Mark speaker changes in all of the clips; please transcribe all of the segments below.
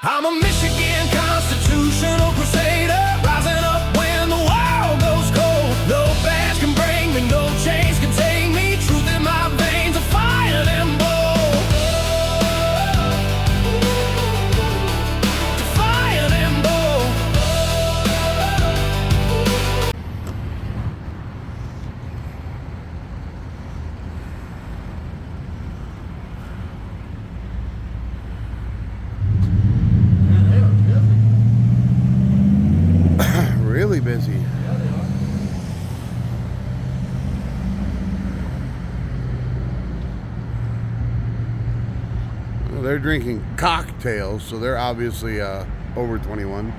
Speaker 1: I'm a Michigan constitutional crusader, rising up when the world goes cold. No badge can bring me, no chains can take me. Truth in my veins, a fire and bold. Fire and bold.
Speaker 2: Really busy. Well, they're drinking cocktails, so they're obviously over 21.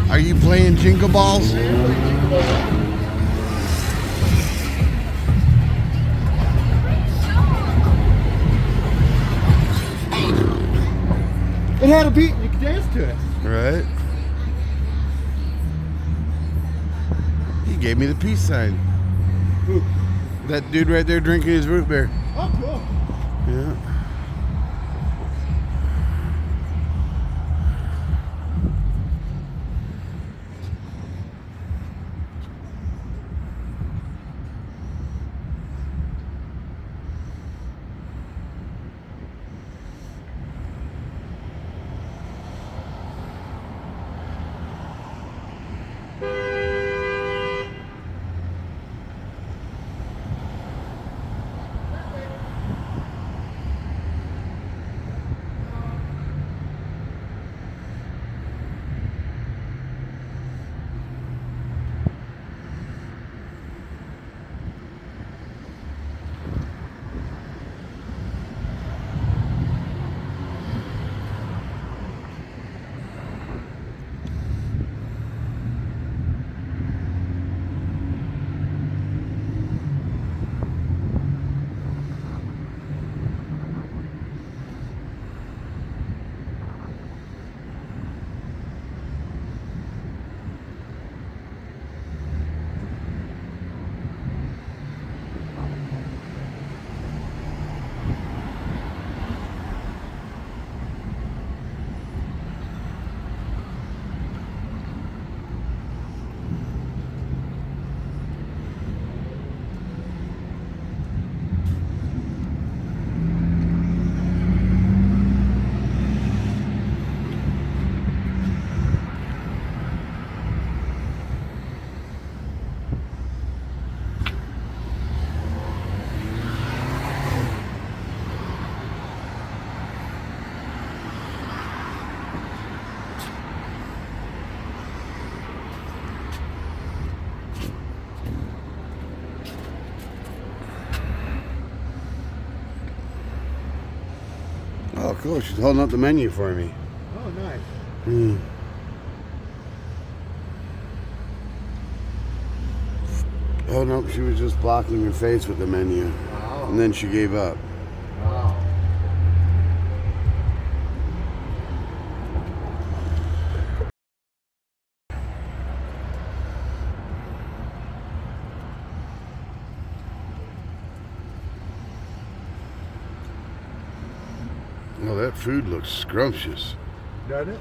Speaker 2: Are you playing Jingle Balls?
Speaker 3: It had a beat and you could dance to it.
Speaker 2: Right. He gave me the peace sign.
Speaker 3: Who?
Speaker 2: That dude right there drinking his root beer.
Speaker 3: Oh, cool.
Speaker 2: Yeah. Oh, cool. She's holding up the menu for me.
Speaker 3: Oh, nice.
Speaker 2: Oh, no. She was just blocking her face with the menu.
Speaker 3: Wow.
Speaker 2: And then she gave up.
Speaker 3: Wow.
Speaker 2: Oh, that food looks scrumptious.
Speaker 3: Doesn't it?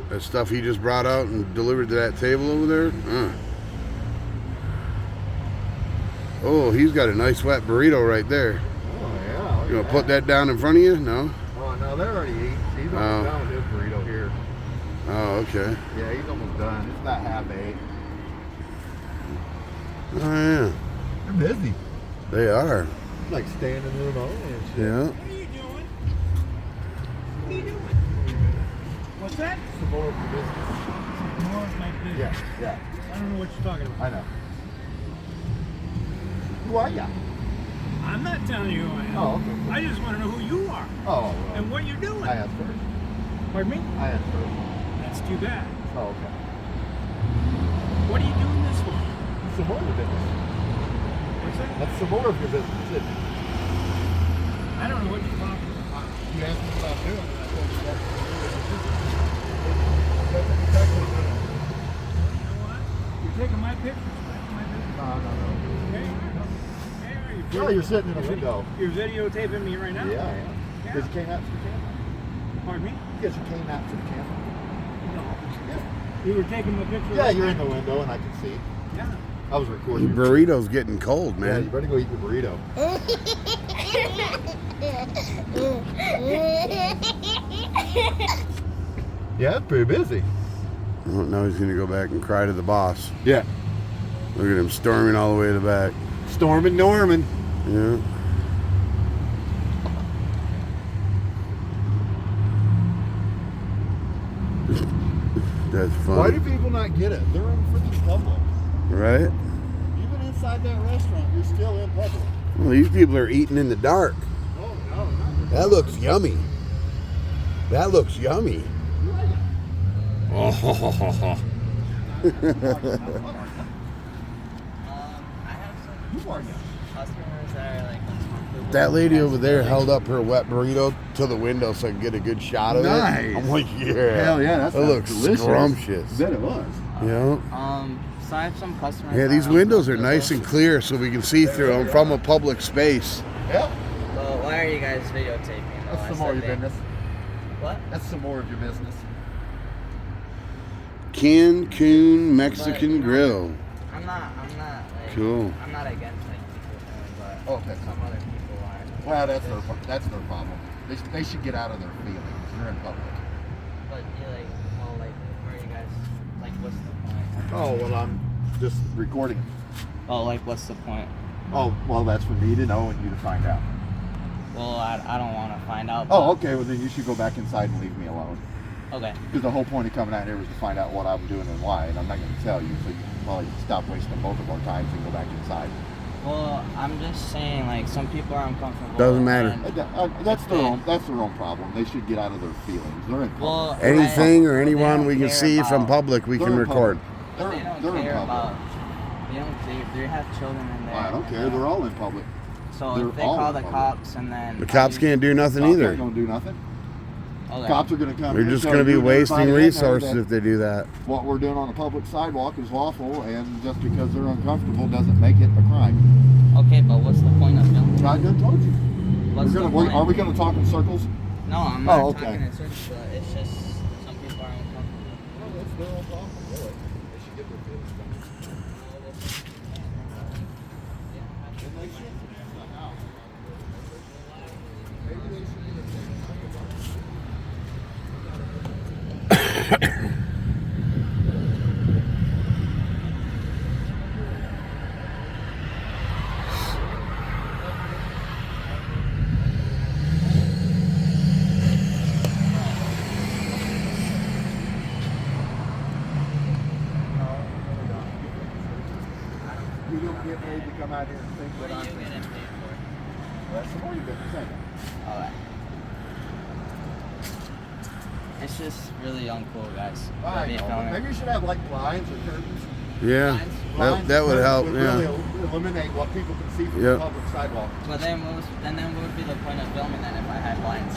Speaker 2: That stuff he just brought out and delivered to that table over there. Oh, he's got a nice wet burrito right there.
Speaker 3: Oh, yeah.
Speaker 2: You want to put that down in front of you? No?
Speaker 3: Oh, no, they're already eating. He's almost done with his burrito here.
Speaker 2: Oh, okay.
Speaker 3: Yeah, he's almost done. It's about half 8.
Speaker 2: Oh, yeah.
Speaker 3: They're busy.
Speaker 2: They are.
Speaker 3: Like standing room only and shit.
Speaker 2: Yeah.
Speaker 1: What are you doing? What are you doing? What's that?
Speaker 3: Some more of your business.
Speaker 1: More of my business.
Speaker 3: Yeah, yeah.
Speaker 1: I don't know what you're talking about.
Speaker 3: I know. Who are ya?
Speaker 1: I'm not telling you who I am.
Speaker 3: Oh, okay.
Speaker 1: I just want to know who you are
Speaker 3: Oh,
Speaker 1: and what you're doing.
Speaker 3: I asked first.
Speaker 1: Pardon me?
Speaker 3: I asked first.
Speaker 1: That's too bad.
Speaker 3: Oh, okay.
Speaker 1: What are you doing this for?
Speaker 3: Some more of your business.
Speaker 1: What's that?
Speaker 3: That's some more of your business, isn't it?
Speaker 1: I don't know what you're talking about.
Speaker 3: You asked me what I'm doing, and I told you that's some more of your business. That's exactly what I'm doing.
Speaker 1: You know what? You're taking my pictures. That's my business.
Speaker 3: No.
Speaker 1: Hey, are you
Speaker 3: Oh, you're sitting in a window.
Speaker 1: You're videotaping me right now?
Speaker 3: Yeah, I am.
Speaker 1: Yeah.
Speaker 3: Because you came out to the camera.
Speaker 1: Pardon me?
Speaker 3: Because you came out to the camera.
Speaker 1: No.
Speaker 3: Yeah.
Speaker 1: You were taking my picture?
Speaker 3: Yeah,
Speaker 1: right
Speaker 3: you're
Speaker 1: now?
Speaker 3: in the window and I can see.
Speaker 1: Yeah.
Speaker 3: I was recording.
Speaker 2: Your burrito's getting cold,
Speaker 3: Yeah,
Speaker 2: man.
Speaker 3: you better go eat your burrito. Yeah, it's pretty busy.
Speaker 2: Oh, now he's going to go back and cry to the boss.
Speaker 3: Yeah.
Speaker 2: Look at him storming all the way to the back.
Speaker 3: Storming Norman.
Speaker 2: Yeah. That's funny.
Speaker 3: Why do people not get it? They're in freaking public.
Speaker 2: Right?
Speaker 3: Even inside that restaurant, you're still in public.
Speaker 2: Well, these people are eating in the dark.
Speaker 3: Oh, no, not
Speaker 2: That looks yummy. That looks yummy. Oh.
Speaker 4: I have some
Speaker 3: Who are you?
Speaker 4: customers that are like uncomfortable.
Speaker 2: That lady over there held up her wet burrito to the window so I could get a good shot of
Speaker 3: Nice.
Speaker 2: it. I'm like, yeah.
Speaker 3: Hell yeah,
Speaker 2: that looks scrumptious.
Speaker 3: Bet it was.
Speaker 2: Yeah.
Speaker 4: So I have some customers.
Speaker 2: Yeah,
Speaker 4: that
Speaker 2: these
Speaker 4: are
Speaker 2: windows are
Speaker 4: uncomfortable.
Speaker 2: nice and clear so we can see through them from a public space.
Speaker 3: Yep.
Speaker 4: Well, why are you guys videotaping? though?
Speaker 3: That's
Speaker 4: I
Speaker 3: some more of
Speaker 4: said
Speaker 3: your
Speaker 4: they-
Speaker 3: business.
Speaker 4: What?
Speaker 3: That's some more of your business.
Speaker 2: Cancun Mexican Grill.
Speaker 4: I'm not like.
Speaker 2: Cool.
Speaker 4: I'm not against like people doing, but
Speaker 3: Okay.
Speaker 4: some other people are.
Speaker 3: Well, that's their problem. They should get out of their feelings. You're in public.
Speaker 4: But you like, well, like, where are you guys? Like, what's the point?
Speaker 3: Oh, well, I'm just recording.
Speaker 4: Oh, like, what's the point?
Speaker 3: Oh, well, that's for me to know and you to find out.
Speaker 4: Well, I don't want to find out.
Speaker 3: Oh,
Speaker 4: but-
Speaker 3: okay. Well, then you should go back inside and leave me alone.
Speaker 4: Okay.
Speaker 3: Because the whole point of coming out here was to find out what I'm doing and why, and I'm not going to tell you. So you probably stop wasting both of our times and go back inside.
Speaker 4: Well, I'm just saying, like, some people are uncomfortable.
Speaker 2: Doesn't matter.
Speaker 4: and-
Speaker 3: That's their own. That's their own problem. They should get out of their feelings. They're in public.
Speaker 4: Well,
Speaker 2: Anything or
Speaker 4: they
Speaker 2: anyone
Speaker 4: don't
Speaker 2: we can
Speaker 4: care
Speaker 2: see from
Speaker 4: about-
Speaker 2: public, we
Speaker 3: They're
Speaker 2: can
Speaker 3: in
Speaker 2: record.
Speaker 3: public.
Speaker 4: But they don't
Speaker 3: They're in
Speaker 4: care
Speaker 3: public.
Speaker 4: about. They have children in there.
Speaker 3: I don't care. They're all in public.
Speaker 4: So
Speaker 3: they're
Speaker 4: if they
Speaker 3: all
Speaker 4: call
Speaker 3: in
Speaker 4: the
Speaker 3: public.
Speaker 4: cops and then
Speaker 2: The cops can't do nothing
Speaker 3: Cops
Speaker 2: either.
Speaker 3: aren't going to do nothing.
Speaker 4: Okay.
Speaker 3: Cops are going to come.
Speaker 2: They're
Speaker 3: in,
Speaker 2: just
Speaker 3: tell
Speaker 2: going to be
Speaker 3: you and
Speaker 2: wasting
Speaker 3: everybody in there
Speaker 2: resources
Speaker 3: that
Speaker 2: if they do that.
Speaker 3: what we're doing on a public sidewalk is lawful, and just because they're uncomfortable doesn't make it a crime.
Speaker 4: Okay, but what's the point of filming?
Speaker 3: I just told you.
Speaker 4: What's the point?
Speaker 3: Are we going to talk in circles?
Speaker 4: No, I'm not
Speaker 3: Oh, okay.
Speaker 4: talking in circles. But it's just some people are uncomfortable.
Speaker 3: Well, that's their own problem. Really. They should get their feelings done. And they should. Somehow. Maybe they should get their feelings done. You don't get paid to come out here and think
Speaker 4: What
Speaker 3: what
Speaker 4: are
Speaker 3: I'm
Speaker 4: you
Speaker 3: thinking.
Speaker 4: getting paid for?
Speaker 3: Well, that's the more you get to think.
Speaker 4: Okay. It's just really uncool, guys.
Speaker 3: I
Speaker 4: Be
Speaker 3: know.
Speaker 4: filming.
Speaker 3: Maybe you should have like blinds or curtains.
Speaker 2: Yeah,
Speaker 3: Blinds
Speaker 2: that
Speaker 3: or
Speaker 2: would
Speaker 3: curtains
Speaker 2: help.
Speaker 3: would
Speaker 2: Yeah.
Speaker 3: really eliminate what people can see from
Speaker 2: Yep.
Speaker 3: the public sidewalk.
Speaker 4: But then what would be the point of filming then if I had blinds?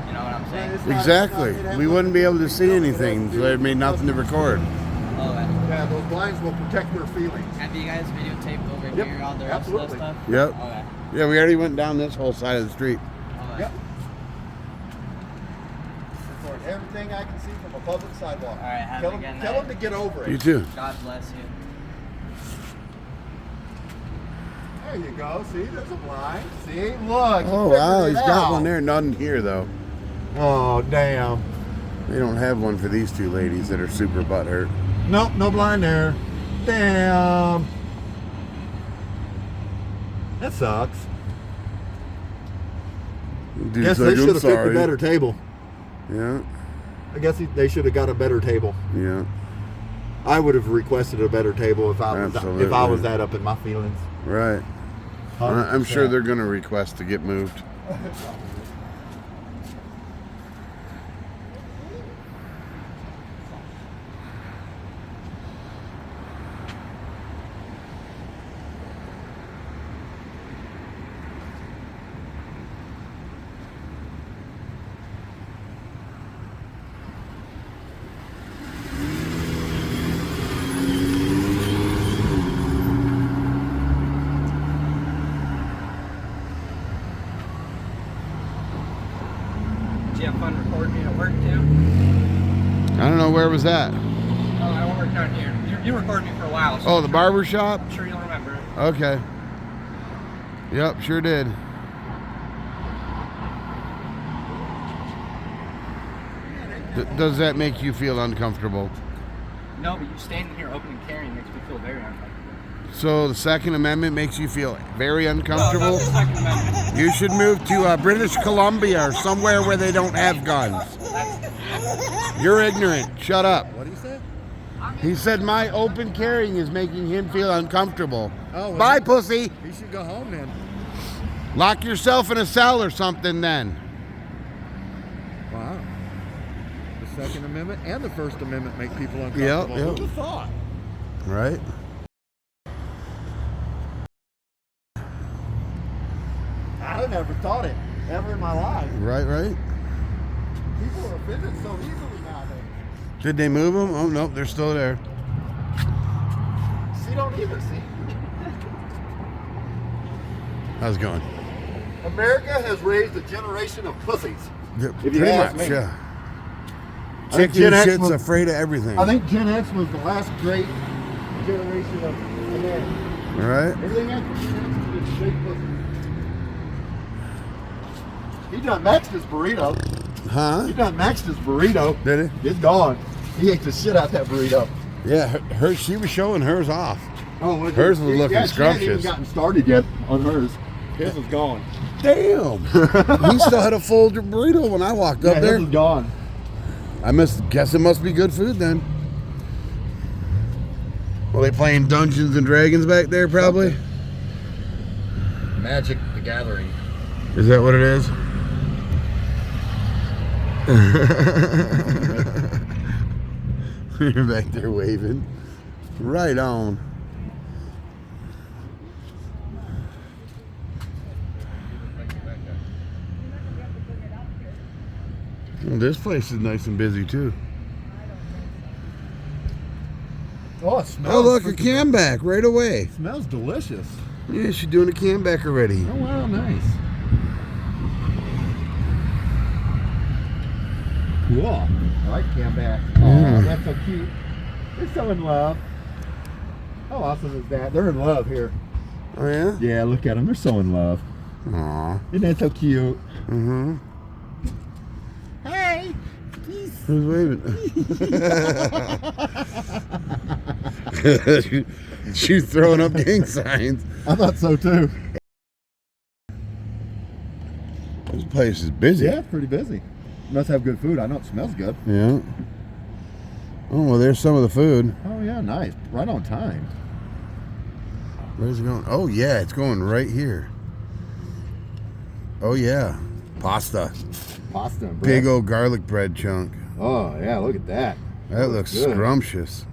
Speaker 4: You know what I'm saying?
Speaker 3: It's not-
Speaker 2: Exactly.
Speaker 3: it's not-
Speaker 2: We wouldn't be able to see anything, so it made nothing to record.
Speaker 4: Okay.
Speaker 3: Yeah, those blinds will protect their feelings.
Speaker 4: Have you guys videotaped over
Speaker 3: Yep,
Speaker 4: here all the rest of
Speaker 3: absolutely.
Speaker 4: the stuff?
Speaker 2: Yep.
Speaker 4: Okay.
Speaker 2: Yeah, we already went down this whole side of the street.
Speaker 4: Okay.
Speaker 3: Yep. everything I can see from a public sidewalk.
Speaker 4: All right, have a good night.
Speaker 3: Tell him to get over
Speaker 2: You
Speaker 3: it.
Speaker 2: too.
Speaker 4: God bless you.
Speaker 3: There you go. See, there's a blind. See, look.
Speaker 2: Oh wow, he's got one there. None here though.
Speaker 3: Oh, damn.
Speaker 2: They don't have one for these two ladies that are super butthurt.
Speaker 3: Nope, no blind there. Damn. That sucks.
Speaker 2: Dude's
Speaker 3: Guess
Speaker 2: like,
Speaker 3: they should
Speaker 2: "I'm
Speaker 3: have picked a
Speaker 2: sorry."
Speaker 3: better table.
Speaker 2: Yeah,
Speaker 3: I guess they should have got a better table.
Speaker 2: yeah,
Speaker 3: I would have requested a better table if I was
Speaker 2: Absolutely.
Speaker 3: that up in my feelings.
Speaker 2: right. I'm sure
Speaker 3: 100%.
Speaker 2: they're gonna request to get moved.
Speaker 4: Did you have fun recording me at work too?
Speaker 2: I don't know, where was that?
Speaker 4: Oh, I work down here. You recorded me for a while. So
Speaker 2: Oh, the barbershop?
Speaker 4: I'm sure you'll remember it.
Speaker 2: Okay. Yep, sure did. Does that make you feel uncomfortable?
Speaker 4: No, but you standing here open and carrying makes me feel very uncomfortable.
Speaker 2: So the Second Amendment makes you feel very uncomfortable?
Speaker 4: No, not the Second Amendment.
Speaker 2: You should move to British Columbia or somewhere where they don't have guns. You're ignorant. Shut up.
Speaker 3: What do you say?
Speaker 2: He said my open carrying is making him feel uncomfortable.
Speaker 3: Oh, well,
Speaker 2: Bye, pussy.
Speaker 3: You should go home then.
Speaker 2: Lock yourself in a cell or something then.
Speaker 3: Wow. The Second Amendment and the First Amendment make people uncomfortable.
Speaker 2: Yep.
Speaker 3: Who would have thought?
Speaker 2: Right?
Speaker 3: I never thought it ever in my life.
Speaker 2: Right.
Speaker 3: People are offended so easily nowadays.
Speaker 2: Did they move them? Oh, nope, they're still there.
Speaker 3: See, don't even see.
Speaker 2: How's it going?
Speaker 3: America has raised a generation of pussies.
Speaker 2: Yeah,
Speaker 3: If
Speaker 2: pretty
Speaker 3: you ask
Speaker 2: much,
Speaker 3: me.
Speaker 2: yeah.
Speaker 3: I think
Speaker 2: Chicken
Speaker 3: Gen X
Speaker 2: shit's
Speaker 3: was-
Speaker 2: afraid of everything.
Speaker 3: I think Gen X was the last great generation of America.
Speaker 2: Right?
Speaker 3: Everything after Gen X has been straight pussy. He done maxed his burrito.
Speaker 2: Huh?
Speaker 3: He done maxed his burrito.
Speaker 2: Did he?
Speaker 3: It's gone. He ate the shit out that burrito.
Speaker 2: Yeah, her she was showing hers off.
Speaker 3: Oh,
Speaker 2: Hers was looking
Speaker 3: She hadn't
Speaker 2: scrumptious.
Speaker 3: even gotten started yet on hers. His was gone.
Speaker 2: Damn. He still had a full burrito when I walked up there.
Speaker 3: His was gone.
Speaker 2: I guess it must be good food then. Well, they playing Dungeons and Dragons back there probably?
Speaker 3: Magic the Gathering.
Speaker 2: Is that what it is? You're back there waving. Right on. Well, this place is nice and busy too.
Speaker 3: Oh, it smells.
Speaker 2: Oh, look, a
Speaker 3: freaking-
Speaker 2: cam back right away.
Speaker 3: Smells delicious.
Speaker 2: Yeah, she's doing a cam back already.
Speaker 3: Oh, wow, nice. Cool. I like Camback. Oh,
Speaker 2: Yeah.
Speaker 3: that's so cute. They're so in love. How awesome is that? They're in love here.
Speaker 2: Oh, yeah?
Speaker 3: Yeah, look at them. They're so in love.
Speaker 2: Aw.
Speaker 3: Isn't that so cute?
Speaker 2: Mm-hmm.
Speaker 3: Hey!
Speaker 2: Who's waving? She's throwing up gang signs.
Speaker 3: I thought so too.
Speaker 2: This place is busy.
Speaker 3: Yeah, pretty busy. Must have good food. I know it smells good.
Speaker 2: Yeah. Oh, well, there's some of the food.
Speaker 3: Oh yeah, nice. Right on time.
Speaker 2: Where's it going? Oh, yeah, it's going right here. Oh, yeah. Pasta.
Speaker 3: Pasta and bread.
Speaker 2: Big old garlic bread chunk.
Speaker 3: Oh yeah, look at that.
Speaker 2: That looks
Speaker 3: good.
Speaker 2: scrumptious.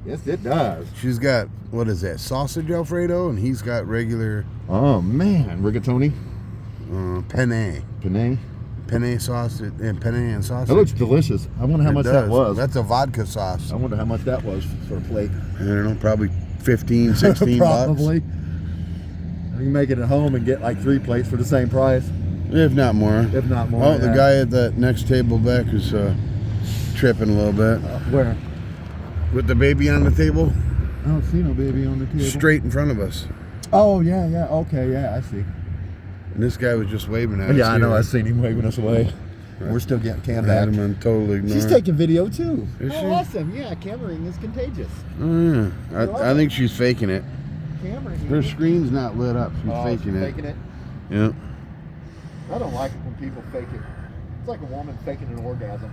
Speaker 3: Yes, it does.
Speaker 2: She's got, what is that, sausage Alfredo? And he's got regular
Speaker 3: Oh man, rigatoni,
Speaker 2: penne.
Speaker 3: penne.
Speaker 2: Sausage and penne and sausage.
Speaker 3: That looks delicious. I wonder how
Speaker 2: It
Speaker 3: much
Speaker 2: does.
Speaker 3: that was.
Speaker 2: That's a vodka sauce.
Speaker 3: I wonder how much that was for a plate.
Speaker 2: I don't know, probably 15, 16
Speaker 3: Probably.
Speaker 2: bucks.
Speaker 3: You can make it at home and get like 3 plates for the same price.
Speaker 2: If not more.
Speaker 3: If not more.
Speaker 2: Oh, the guy at that next table back is tripping a little bit.
Speaker 3: Where?
Speaker 2: With the baby on the table,
Speaker 3: I don't see no baby on the table.
Speaker 2: straight in front of us.
Speaker 3: Oh, yeah, yeah. Okay, yeah, I see.
Speaker 2: And this guy was just waving at us.
Speaker 3: Yeah, I know.
Speaker 2: here.
Speaker 3: I seen him waving us away. We're still getting
Speaker 2: I
Speaker 3: cam
Speaker 2: had
Speaker 3: back.
Speaker 2: him on total ignore.
Speaker 3: She's taking video too.
Speaker 2: Is
Speaker 3: Oh,
Speaker 2: she?
Speaker 3: awesome. Yeah, cameraing is contagious.
Speaker 2: Oh, yeah. I think she's faking it.
Speaker 3: Cameraing.
Speaker 2: Her screen's not lit up. She's faking it.
Speaker 3: Faking it.
Speaker 2: Yeah.
Speaker 3: I don't like it when people fake it. It's like a woman faking an orgasm.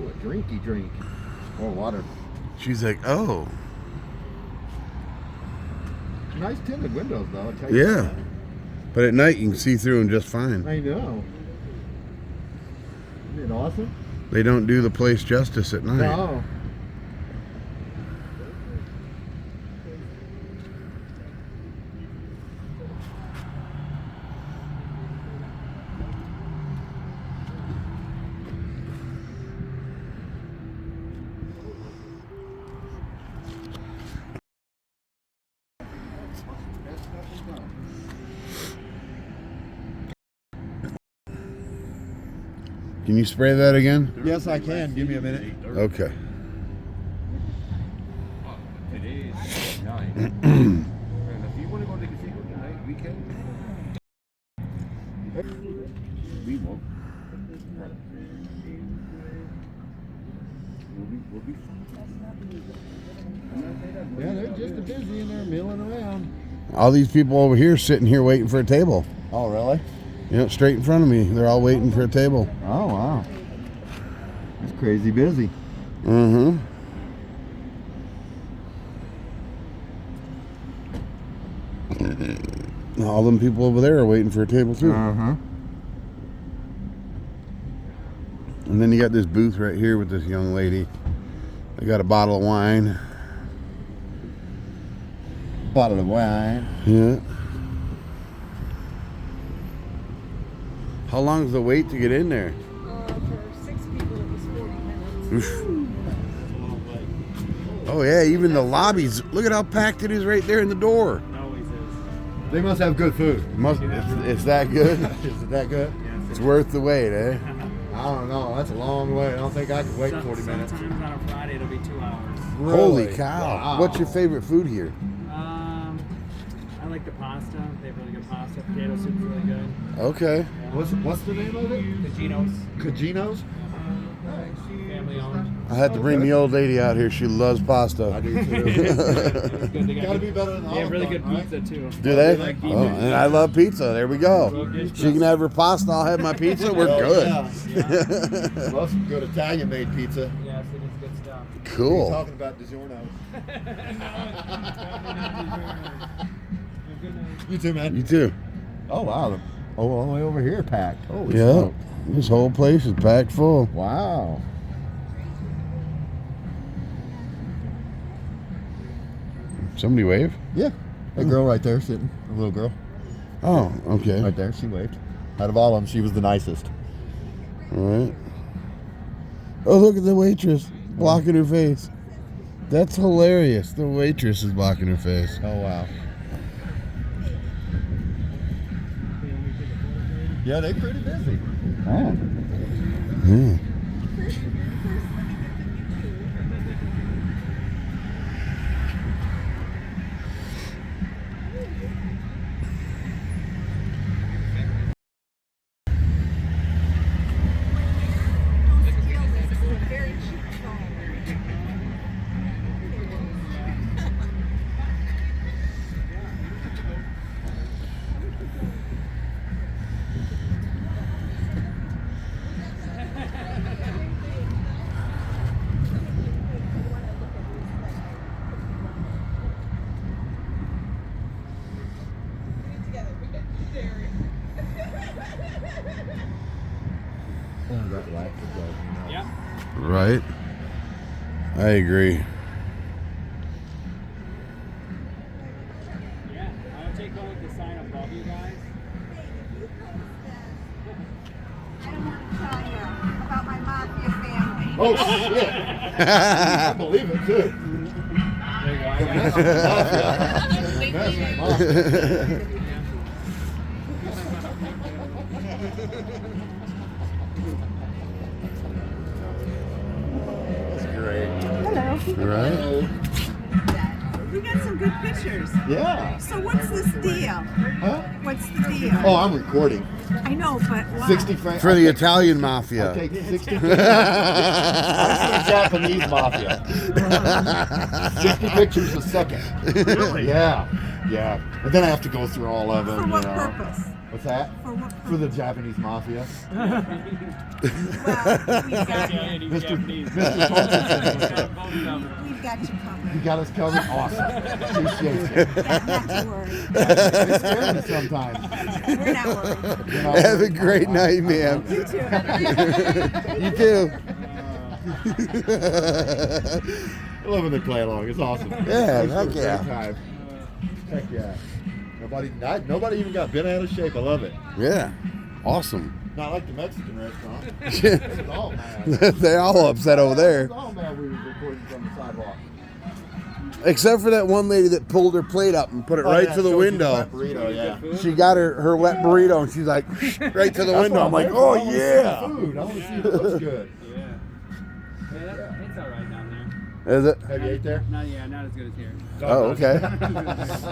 Speaker 3: Oh, a drinky drink. Or water.
Speaker 2: She's like, oh.
Speaker 3: Nice tinted windows, though. I'll tell you
Speaker 2: Yeah.
Speaker 3: that.
Speaker 2: But at night you can see through them just fine.
Speaker 3: I know. Isn't it awesome?
Speaker 2: They don't do the place justice at night.
Speaker 3: No.
Speaker 2: Can you spray that again?
Speaker 3: Yes, I can. Give me a minute.
Speaker 2: Okay.
Speaker 5: Today is 9. And if you want to go to the casino tonight, we can. We won't. We'll be
Speaker 3: Yeah, they're just as busy and they're milling around.
Speaker 2: All these people over here sitting here waiting for a table.
Speaker 3: Oh, really?
Speaker 2: You know, straight in front of me. They're all waiting for a table.
Speaker 3: Oh, wow. It's crazy busy.
Speaker 2: Mm-hmm. All them people over there are waiting for a table too.
Speaker 3: Uh-huh.
Speaker 2: And then you got this booth right here with this young lady. They got a bottle of wine.
Speaker 3: Bottle of wine.
Speaker 2: Yeah. How long is the wait to get in there?
Speaker 6: For 6 people, it was 40 minutes.
Speaker 2: Oof. Oh yeah, even the lobbies. Look at how packed it is right there in the door.
Speaker 3: They must have good food.
Speaker 2: It's that good?
Speaker 3: Is it that good?
Speaker 2: It's worth the wait, eh?
Speaker 3: I don't know. That's a long way. I don't think I could wait 40 minutes.
Speaker 4: Sometimes on a Friday it'll be 2 hours.
Speaker 2: Holy
Speaker 3: Really?
Speaker 2: cow.
Speaker 3: Wow.
Speaker 2: What's your favorite food here?
Speaker 4: I like the pasta. They have really good pasta. Potato soup's really good.
Speaker 2: Okay.
Speaker 3: What's the name of it?
Speaker 4: The Geno's,
Speaker 3: Cagino's?
Speaker 4: family owned.
Speaker 2: I had to bring the old lady out here. She loves
Speaker 3: I
Speaker 2: pasta.
Speaker 3: do too.
Speaker 4: Good. They got
Speaker 3: Gotta
Speaker 4: good-
Speaker 3: be better than the
Speaker 4: They have really
Speaker 3: Olive
Speaker 4: good
Speaker 3: Garden,
Speaker 4: pizza too.
Speaker 2: Do they?
Speaker 4: Like
Speaker 2: Oh,
Speaker 4: pizza.
Speaker 2: and I love pizza. There we go. She can have her pasta. I'll have my pizza. We're
Speaker 3: Oh,
Speaker 2: good.
Speaker 3: yeah. Well, some good Italian made pizza.
Speaker 4: Yes, it is good stuff.
Speaker 3: We're
Speaker 2: Cool.
Speaker 3: talking about DiGiorno. You too, man.
Speaker 2: You too.
Speaker 3: Oh, wow. Oh, all the way over here packed. Holy
Speaker 2: Yeah.
Speaker 3: smoke.
Speaker 2: This whole place is packed full.
Speaker 3: Wow.
Speaker 2: Somebody wave?
Speaker 3: Yeah. That girl right there sitting, a little girl.
Speaker 2: Oh, okay.
Speaker 3: Right there, she waved. Out of all of them, she was the nicest.
Speaker 2: All right. Oh, look at the waitress blocking her face. That's hilarious. The waitress is blocking her face.
Speaker 3: Oh, wow. Yeah, they're pretty busy. Oh.
Speaker 2: Yeah.
Speaker 6: Very cheap phone.
Speaker 3: Oh, that light is driving me nuts.
Speaker 4: Yep.
Speaker 2: Right. I agree.
Speaker 4: Yeah, I'll take a look at the sign above you guys.
Speaker 3: Oh shit! I believe it too.
Speaker 5: There you go. I got it.
Speaker 3: That's great.
Speaker 6: Hello.
Speaker 2: Right?
Speaker 6: We got some good pictures.
Speaker 3: Yeah.
Speaker 6: So what's this deal?
Speaker 3: Huh?
Speaker 6: What's the deal?
Speaker 3: Oh, I'm recording.
Speaker 6: I know, but why?
Speaker 3: 60 francs.
Speaker 2: For the Italian
Speaker 3: I
Speaker 2: mafia.
Speaker 3: take 60 pictures. I'm the Japanese mafia. 60 pictures a second.
Speaker 5: Really?
Speaker 3: Yeah. Yeah. And then I have to go through all of them.
Speaker 6: For what
Speaker 3: you know.
Speaker 6: purpose?
Speaker 3: What's that?
Speaker 6: For what
Speaker 3: For the Japanese mafia.
Speaker 6: Well, we've got you.
Speaker 3: Mr.
Speaker 6: We've got you covered.
Speaker 3: You got us covered? Awesome. Appreciate it.
Speaker 6: Not to worry.
Speaker 3: They scare me sometimes.
Speaker 6: We're not worried.
Speaker 3: You know,
Speaker 2: Have a great night, man.
Speaker 6: You too.
Speaker 2: You too.
Speaker 3: Living the play along. It's awesome.
Speaker 2: Yeah,
Speaker 3: It's a
Speaker 2: heck
Speaker 3: great
Speaker 2: yeah.
Speaker 3: time. Heck yeah. Nobody even got bent out of shape. I love it.
Speaker 2: Yeah. Awesome.
Speaker 3: Not like the Mexican restaurant. It's all mad.
Speaker 2: They all upset over there.
Speaker 3: It's all mad we were recording from the sidewalk.
Speaker 2: Except for that one lady that pulled her plate up and put it right
Speaker 3: yeah,
Speaker 2: to the
Speaker 3: showed you
Speaker 2: window.
Speaker 3: wet burrito, yeah.
Speaker 2: She got her wet burrito and she's like, right to the window. I'm like, oh yeah.
Speaker 3: Food. I want to see if it looks good.
Speaker 5: Yeah. Yeah, it's all right down there.
Speaker 2: Is it?
Speaker 3: Have you ate there?
Speaker 5: Not as good as here.
Speaker 2: Oh, okay.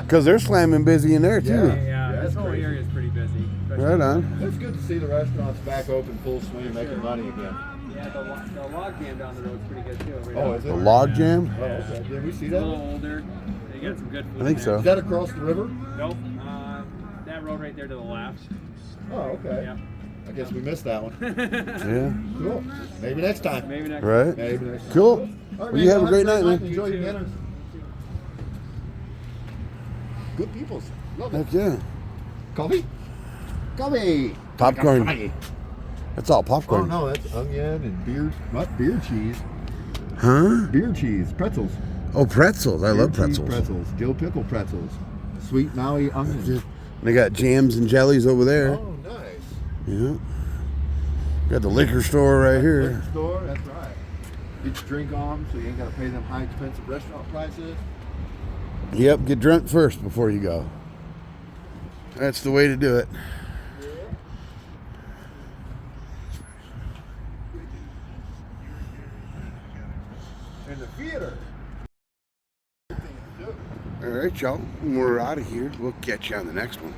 Speaker 2: Because they're slamming busy in there too.
Speaker 5: Yeah,
Speaker 3: that's
Speaker 5: this whole
Speaker 3: crazy.
Speaker 5: area is pretty busy.
Speaker 2: Right on.
Speaker 3: It's good to see the restaurants back open, full swing, making money again.
Speaker 5: Yeah, the log jam down the road is pretty good too. Right
Speaker 3: Oh,
Speaker 5: now.
Speaker 3: is
Speaker 2: The
Speaker 3: it?
Speaker 2: log jam?
Speaker 3: Oh, okay. Did we see
Speaker 5: It's a little
Speaker 3: that?
Speaker 5: older. They got some good food.
Speaker 2: I think
Speaker 5: in
Speaker 2: so.
Speaker 5: there.
Speaker 3: Is that across the river?
Speaker 5: Nope. That road right there to the left.
Speaker 3: Oh, okay.
Speaker 5: Yeah.
Speaker 3: I guess we missed that one.
Speaker 2: Yeah.
Speaker 3: Cool. Maybe next time.
Speaker 5: Maybe next.
Speaker 2: Right.
Speaker 3: Maybe next time.
Speaker 2: Cool.
Speaker 3: All right,
Speaker 2: Well,
Speaker 3: man,
Speaker 2: you have a
Speaker 3: well,
Speaker 2: great night, man.
Speaker 3: Enjoy your
Speaker 5: too.
Speaker 3: dinners. Good people. Love it.
Speaker 2: Heck yeah.
Speaker 3: Coffee? Coffee.
Speaker 2: Popcorn.
Speaker 3: Coffee.
Speaker 2: That's all
Speaker 3: Oh
Speaker 2: popcorn.
Speaker 3: no, that's onion and beer. What? Beer cheese.
Speaker 2: Huh?
Speaker 3: Beer cheese. Pretzels.
Speaker 2: Oh, pretzels. I love
Speaker 3: Beer cheese
Speaker 2: pretzels.
Speaker 3: Pretzels. Dill pickle pretzels. Sweet Maui onions.
Speaker 2: They got jams and jellies over there.
Speaker 3: Oh, nice.
Speaker 2: Yeah. Got the liquor store right here.
Speaker 3: Liquor store. That's right. Get your drink on, so you ain't got to pay them high expensive restaurant prices.
Speaker 2: Yep, get drunk first before you go. That's the way to do it.
Speaker 3: And the theater.
Speaker 2: All right, y'all. When we're out of here, we'll catch you on the next one.